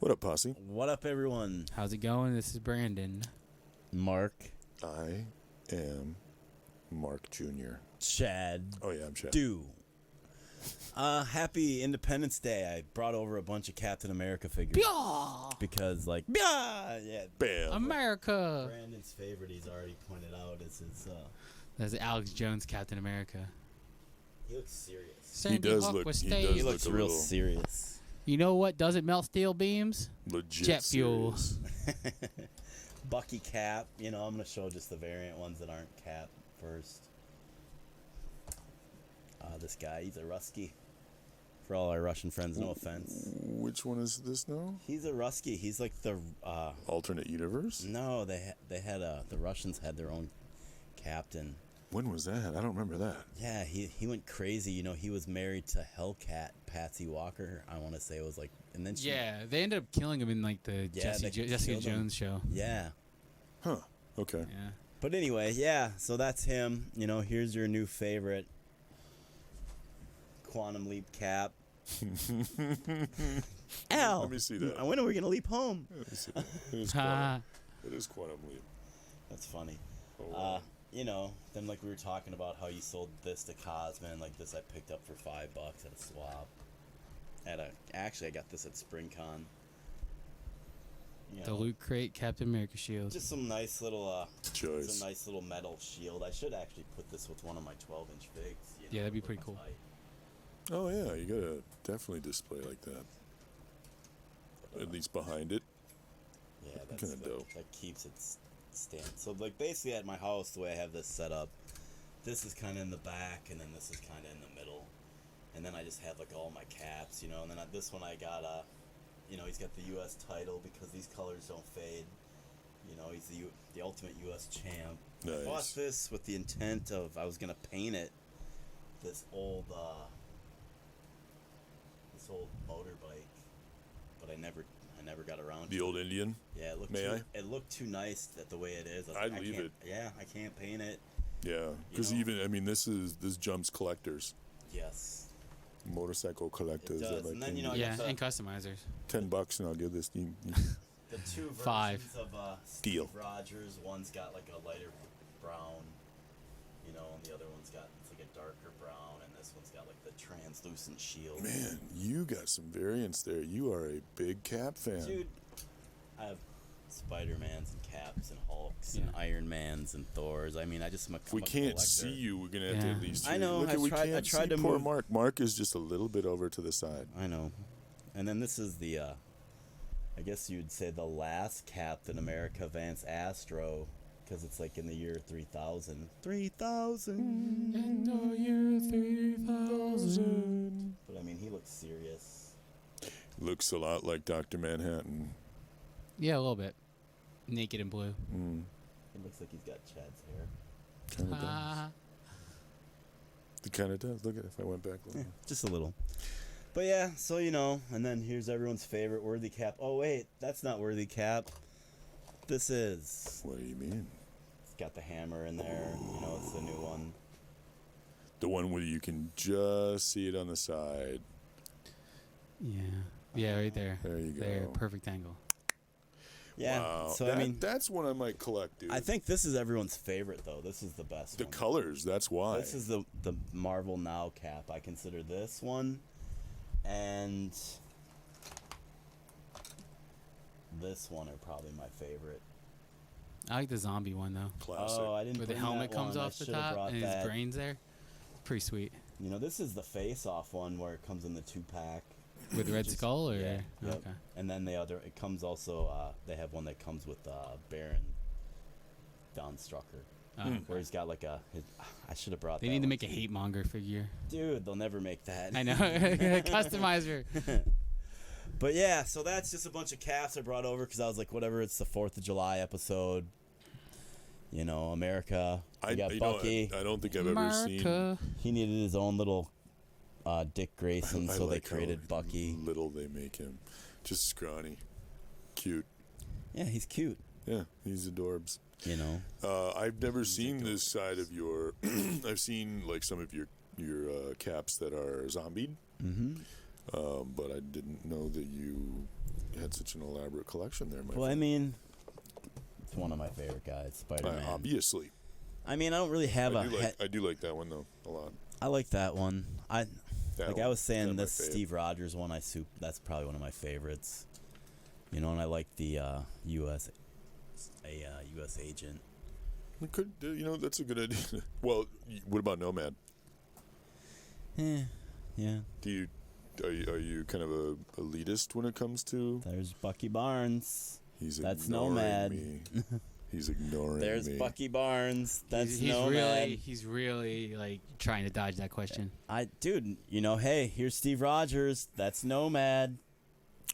What up, Posse? What up, everyone? How's it going? This is Brandon. Mark. I am Mark Jr. Chad. Oh, yeah, I'm Chad. Happy Independence Day. I brought over a bunch of Captain America figures. Blah! Because, yeah. Bam. America! Brandon's favorite, he's already pointed out, is his, That's Alex Jones, Captain America. he looks serious. Sandy does Hook look- was he staged. does He looks a real little- serious. You know what doesn't melt steel beams? Legit Jet fuel. serious. Bucky Cap. I'm going to show just the variant ones that aren't Cap first. This guy, he's a Rusky. For all our Russian friends, no offense. Which one is this now? He's a Rusky. He's like the... Alternate universe? No, the Russians had their own captain. When was that? I don't remember that. Yeah, he went crazy. He was married to Hellcat, Patsy Walker. I want to say it was like, and then Yeah, they ended up killing him in like the Jessica killed him. Jones show. Yeah. Huh. Okay. Yeah. But anyway, yeah. So that's him. Here's your new favorite, Quantum Leap Cap. Al, Let me see that. When are we gonna leap home? Let me see that. It is Quantum Leap. That's funny. Oh, wow. Then like we were talking about how you sold this to Cosman, like this I picked up for $5 at a swap. Actually I got this at SpringCon. The Loot Crate Captain America shield. Just some nice little Choice. it's a nice little metal shield. I should actually put this with one of my 12-inch figs. Yeah, that'd be with pretty my cool. height. Oh, yeah. You got to definitely display like that. At least behind it. Yeah, that's Kinda dope. That keeps it stand. So like basically at my house, the way I have this set up, this is kind of in the back, and then this is kind of in the middle, and then I just have like all my caps, and then this one I got he's got the U.S. title because these colors don't fade. He's the ultimate U.S. champ. Nice. I bought this with the intent of I was gonna paint it this old motorbike, but I never got around to The it. old Indian? Yeah, it looked too nice that the way it is. I'd leave it. Yeah, I can't paint it. Yeah. Because this jumps collectors. Yes. Motorcycle collectors. It does. That like And then, thing. I Yeah, got and customizers. $10 and I'll give this. the two versions $5. of Deal. Steve Rogers. One's got like a lighter brown, and the other one's got it's like a darker brown, and this one's got like the translucent shield. Man, you got some variants there. You are a big Cap fan. Dude, I have Spider-Mans and Caps and Hulks Yeah. and Iron Mans and Thors. I mean, If we can't see you, we're gonna have to Yeah. at least. I know, Look, I we tried- can't I tried see to poor move- Mark. Mark is just a little bit over to the side. I know. And then this is the, I guess you'd say the last Captain America Vance Astro, because it's like in the year 3000. 3000! In the year 3000. But I mean, he looks serious. Looks a lot like Dr. Manhattan. Yeah, a little bit. Naked and blue. He looks like he's got Chad's hair. Kind of does. Ah. It kind of does. Look at it. If I went back a little. Just a little. But yeah, so and then here's everyone's favorite Worthy Cap. Oh wait, that's not Worthy Cap. This is. What do you mean? It's got the hammer in there. It's the new one. The one where you can just see it on the side. Yeah. Yeah, right there. There you go. There, perfect angle. Yeah. Wow. So that's one I might collect, dude. I think this is everyone's favorite though. This is the best The one. colors. That's why. This is the Marvel Now Cap. I consider this one, and this one are probably my favorite. I like the zombie one though. Classic. Oh, I didn't. Where the bring helmet that comes one. I off the should've top brought and his that. brain's there. Pretty sweet. This is the face-off one where it comes in the 2-pack. With Red Skull or? Yeah. Yep. Okay. And then it comes also. They have one that comes with Baron Von Strucker. Where he's got like I should have brought. They that need to one make a too. hate monger figure. Dude, they'll never make that. I know. Customizer. But yeah, so that's just a bunch of caps I brought over because I was like, whatever, it's the 4th of July episode. America. We got Bucky. I don't think I've ever seen. America. He needed his own little Dick Grayson, I so they like how created Bucky. Little they make him, just scrawny, cute. Yeah, he's cute. Yeah, he's adorbs. I've never seen this side of your. I've seen like some of your caps that are zombied. Mm-hmm. But I didn't know that you had had such an elaborate collection there, my Well, I friend. mean, it's one of my favorite guys, Spider-Man. Obviously. I mean, I don't really have I do like that one, though, a lot. I like that one. I was saying, kinda my this fave. Steve Rogers one, that's probably one of my favorites. You know, and I like the U.S. agent. It could, that's a good idea. Well, what about Nomad? Yeah. Are you kind of a elitist when it comes to? There's Bucky Barnes. That's ignoring Nomad. me. He's ignoring There's me. Bucky Barnes. That's he's Nomad. He's really like trying to dodge that question. Dude, hey, here's Steve Rogers. That's Nomad.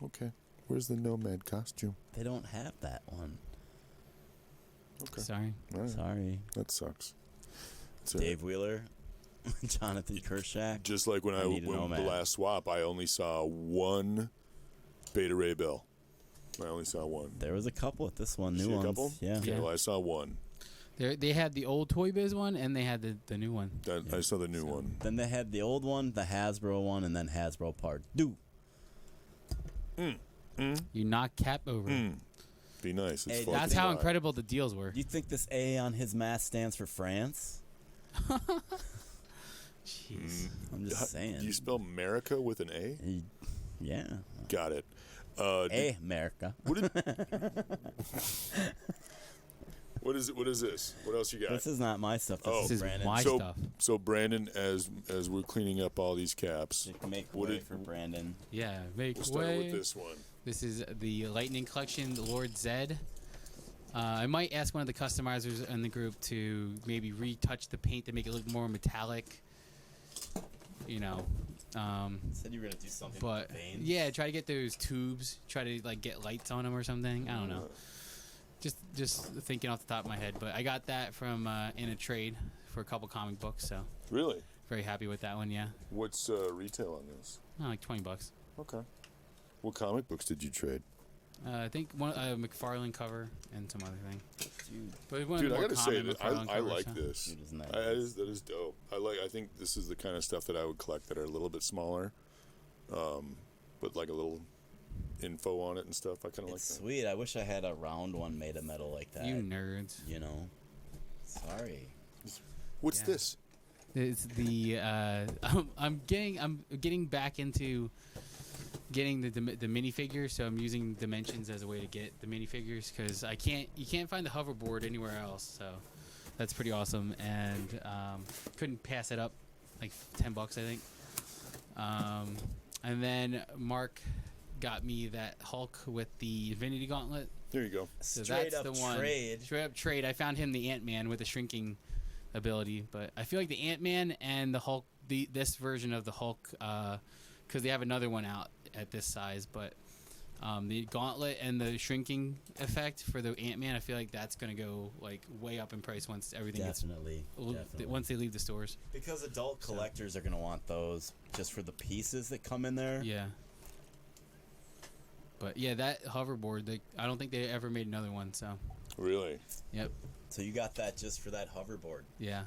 Okay. Where's the Nomad costume? They don't have that one. Okay. Sorry. All right. Sorry. That sucks. Dave Wheeler, Jonathan Kershak. Just like when I need a went the Nomad. last swap, I only saw one Beta Ray Bell. I only saw one. There was a couple at this one, See new a ones. couple? Yeah. Okay, Yeah. well, I saw one. They had the old Toy Biz one, and they had the new one. I saw the new one. Then they had the old one, the Hasbro one, and then Hasbro Part 2. You knock Cap over. Be nice. It's Hey, fucking That's how hot. incredible the deals were. Do you think this A on his mask stands for France? Jeez. I'm just saying. Do you spell America with an A? Yeah. Got it. America. What is this? What else you got? This is not my stuff. This Oh. This is is Brandon. my so, stuff. so Brandon, as we're cleaning up all these caps, Make What way did- for Brandon. Yeah, make we'll start way. with this one. This is the Lightning Collection, the Lord Zed. I might ask one of the customizers in the group to maybe retouch the paint to make it look more metallic. You know, Said you were gonna do something but with the veins. yeah, try to get those tubes. Try to like get lights on them or something. I don't know. Just thinking off the top of my head, but I got that from in a trade for a couple comic books, so Really? very happy with that one. Yeah, What's retail on this? like $20. Okay. What comic books did you trade? I think one McFarlane cover and some other thing. Dude, But one Dude, of I the more gotta say, common that McFarlane I covers, like huh? this. dude, isn't that That nice? is dope. I think this is the kind of stuff that I would collect that are a little bit smaller, but like a little info on it and stuff. I kind of like It's that. sweet. I wish I had a round one made of metal like that. You nerds. You know. Sorry. What's Yeah. this? It's the I'm getting back into getting the minifigures, so I'm using dimensions as a way to get the minifigures because you can't find the hoverboard anywhere else, so that's pretty awesome, and couldn't pass it up, like $10 I think. And then Mark got me that Hulk with the Infinity Gauntlet. There you go. So Straight that's up the one. trade. Straight up trade. I found him the Ant-Man with the shrinking ability, but I feel like the Ant-Man and the Hulk, this version of the Hulk, because they have another one out at this size, but the Gauntlet and the shrinking effect for the Ant-Man, I feel like that's gonna go like way up in price once everything Definitely. gets once they leave the stores. Because adult collectors are gonna want those just for the pieces that come in there. Yeah. But yeah, that hoverboard, I don't think they ever made another one. So. Really? Yep. So you got that just for that hoverboard. Yeah.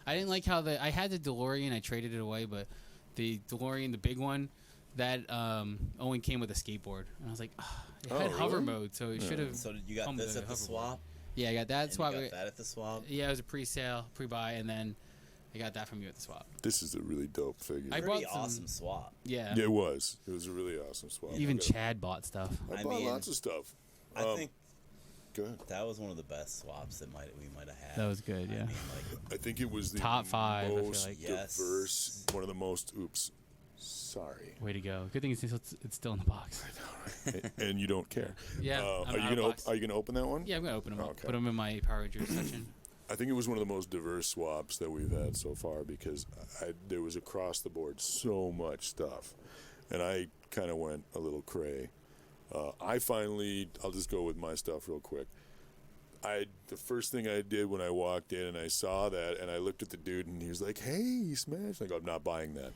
I didn't like how I had the DeLorean, I traded it away, but the DeLorean, the big one, that only came with a skateboard. And I was like, it had hover really? mode, so it should have. So you got come with this a at the hoverboard. swap. Yeah, I got that And swap. you got that at the swap. Yeah, it was a pre-sale, pre-buy, and then I got that from you at the swap. This is a really dope figure. I Pretty bought some- awesome swap. Yeah. Yeah, it was. It was a really awesome swap. Even I got- Chad bought stuff. I I bought mean, lots of stuff. I think Good. that was one of the best swaps that we might have had. That was good, I yeah. mean, like, I think it was the Top 5, I feel most like. Yes. diverse, one of the most. Oops, sorry. Way to go. Good thing it's still in the box. And you don't care. Yeah, I'm Are out you of gonna box. Are you gonna open that one? Yeah, I'm going to open them up. Okay. Put them in my Power Rangers section. I think it was one of the most diverse swaps that we've had so far because there was across the board so much stuff, and I kind of went a little cray. I'll just go with my stuff real quick. The first thing I did when I walked in and I saw that and I looked at the dude and he was like, "Hey, you smashed!" I go, "I'm not buying that."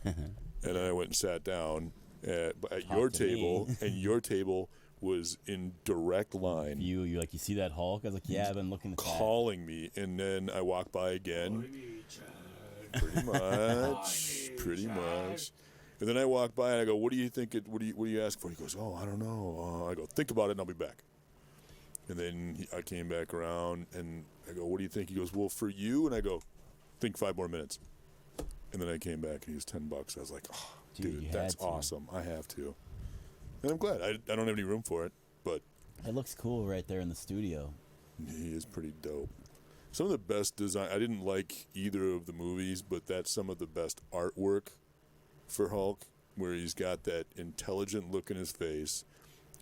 And then I went and sat down at your to me. table, and your table was in direct line. you see that Hulk? I was like, yeah, I've been looking at that. Calling me, and then I walk by again. Pretty much. And then I walk by and I go, "What do you think? What do you ask for?" He goes, "Oh, I don't know." I go, "Think about it, and I'll be back." And then I came back around and I go, "What do you think?" He goes, "Well, for you." And I go, "Think 5 more minutes." And then I came back and he was $10. I was like, "Oh, dude, that's awesome. I have to." And I'm glad. I don't have any room for it, but it looks cool right there in the studio. he is pretty dope. Some of the best design. I didn't like either of the movies, but that's some of the best artwork for Hulk, where he's got that intelligent look in his face.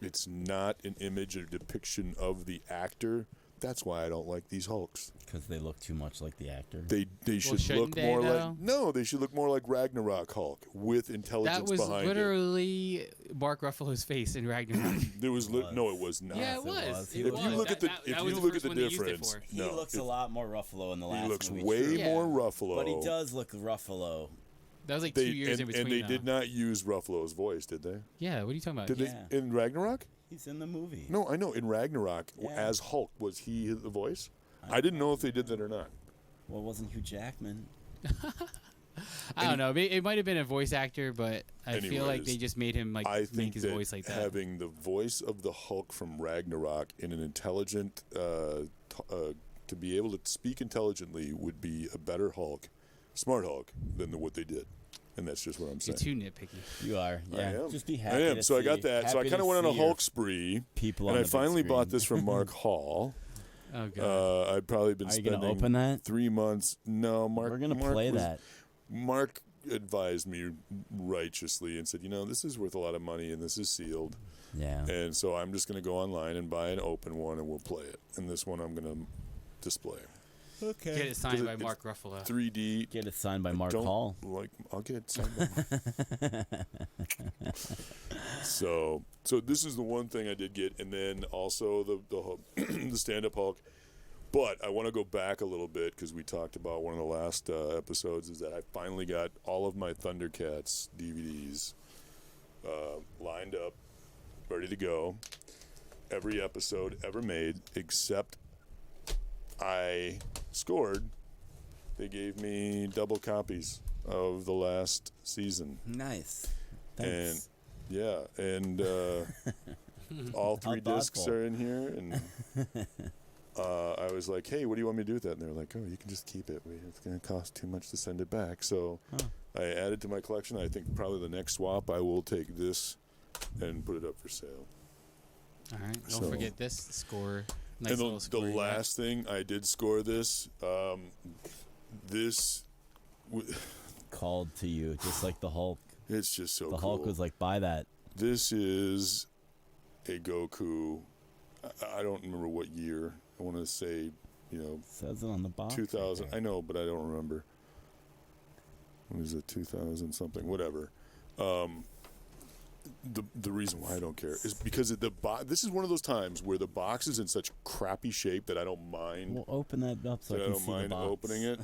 It's not an image or depiction of the actor. That's why I don't like these Hulks. Because they look too much like the actor. They should look more like they should look more like Ragnarok Hulk with intelligence behind it. That was literally Mark Ruffalo's face in Ragnarok. There was no, it was not. Yeah, it was. If you look at the difference, he looks a lot more Ruffalo in the last movie. He looks way more Ruffalo. But he does look Ruffalo. That was like 2 years in between. And they did not use Ruffalo's voice, did they? Yeah, what are you talking about? Did they in Ragnarok? He's in the movie. No, I know. In Ragnarok, as Hulk, was he the voice? I didn't know if they did that or not. Well, it wasn't Hugh Jackman. I don't know. It might have been a voice actor, but I feel like they just made him make his voice like that. Having the voice of the Hulk from Ragnarok in an intelligent, to be able to speak intelligently would be a better Hulk, smart Hulk, than what they did. And that's just what I'm saying. You're too nitpicky. You are. Yeah. I am. Just be happy. I am. So I got that. So I kind of went on a Hulk spree. And I finally bought this from Mark Hall. Oh, God. I've probably been spending gonna open that? 3 months. No, Mark. We're going to play that. Mark advised me righteously and said, this is worth a lot of money and this is sealed. Yeah. And so I'm just going to go online and buy an open one and we'll play it. And this one I'm going to display. Okay. Get it signed by Mark Ruffalo. 3D. Get it signed by Mark Hall. I'll get it signed by Mark. So this is the one thing I did get, and then also the stand-up Hulk. But I want to go back a little bit because we talked about one of the last episodes is that I finally got all of my Thundercats DVDs lined up, ready to go. Every episode ever made, except I scored. They gave me double copies of the last season. Nice. Thanks. And all 3 discs are in here, and I was like, "Hey, what do you want me to do with that?" And they're like, "Oh, you can just keep it. It's going to cost too much to send it back." So I added to my collection. I think probably the next swap, I will take this and put it up for sale. All right. Don't forget this score. Nice and the last thing, I did score this. This called to you, just like the Hulk. It's just so cool. The Hulk was like, buy that. This is a Goku. I don't remember what year. I want to say, says it on the box. 2000. I know, but I don't remember. What is it? 2000 something. Whatever. The reason why I don't care is because this is one of those times where the box is in such crappy shape that I don't mind. Well, open that up so I can see the box. I don't mind opening it.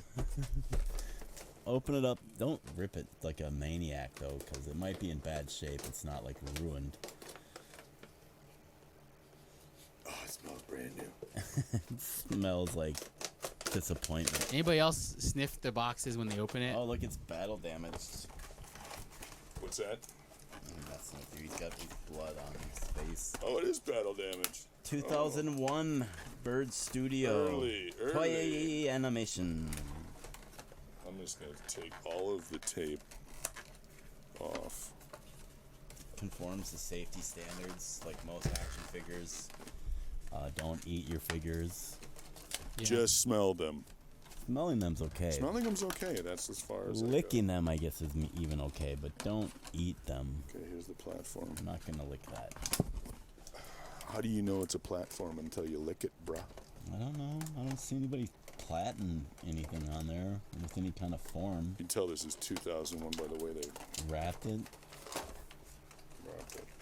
Open it up. Don't rip it like a maniac, though, because it might be in bad shape. It's not, ruined. Oh, it smells brand new. It smells like disappointment. Anybody else sniff the boxes when they open it? Oh, look, it's battle damaged. What's that? I'm messing with you. He's got blood on his face. Oh, it is battle damage. 2001 Bird Studio. Early. Toei Animation. I'm just going to take all of the tape off. Conforms to safety standards like most action figures. Don't eat your figures. Yeah. Just smell them. Smelling them's okay. Smelling them's okay. That's as far as licking them, I guess, is even okay, but don't eat them. Okay, here's the platform. I'm not gonna lick that. How do you know it's a platform until you lick it, bruh? I don't know. I don't see anybody platting anything on there with any kind of form. You can tell this is 2001 by the way they wrapped it.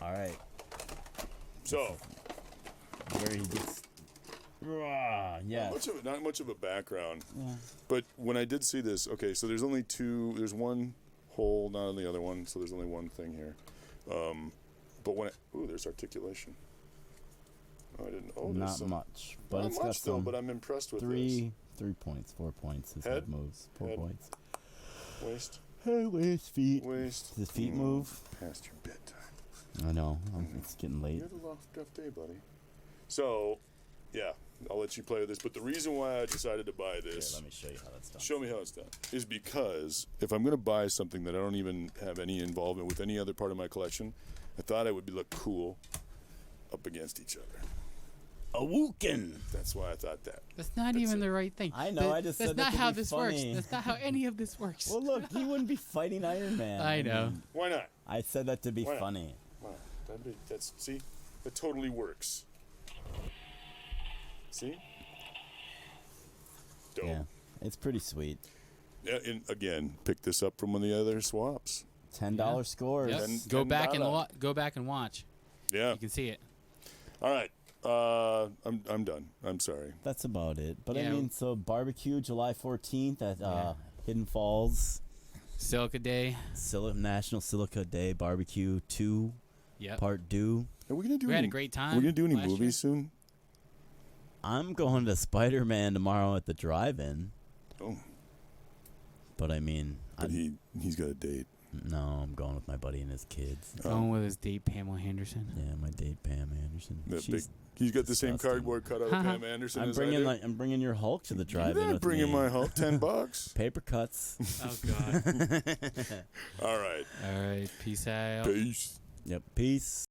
All right. So, where he gets. Yeah. Not much of a background. Yeah. But when I did see this, okay, so there's only two. There's one hole, not on the other one, so there's only one thing here. But when there's articulation. Oh, I didn't. Oh, not much, but not it's much got still, some. But I'm impressed with 3 points, 4 points. His head moves. 4 points. Waist. Hey, waist, feet. Waist. Does feet move? Past your bedtime. I know. It's getting late. You had a rough day, buddy. So, yeah, I'll let you play with this. But the reason why I decided to buy this, Here, let me show you how that's done. show me how it's done, is because if I'm going to buy something that I don't even have any involvement with any other part of my collection, I thought it would look cool up against each other. A Wookin. That's why I thought that. That's not even the right thing. I know, I just that's said not that to how be this funny. works. That's not how any of this works. Well, look, he wouldn't be fighting Iron Man. I know. Why not? I said that to be Why not? funny. Wow, see, that totally works. See? Dope. Yeah, it's pretty sweet. Yeah, and again, pick this up from one of the other swaps. $10 scores. Yep. Ten- Go back and $10. go back and watch. Yeah. You can see it. All right. I'm done. I'm sorry. That's about it. But I Yeah. mean, so barbecue July 14th at Yeah. Hidden Falls. Silica Day. National Silica Day Barbecue 2 Yep. Part 2. Are we gonna do? We had any, a great time. We're gonna do any last movies year. soon? I'm going to Spider-Man tomorrow at the drive-in. Oh, But I mean, but he's got a date. no, I'm going with my buddy and his kids. Going with his date, Pamela Henderson. Yeah, my date Pam Anderson. That She's- he's got the same disgusting. cardboard cutout of Pam Anderson I'm as bringing I do. I'm bringing your Hulk to the You're drive-in not with bringing me. my Hulk. $10. Paper cuts. Oh God. All right. All right. Peace out. Peace. Yep. Peace.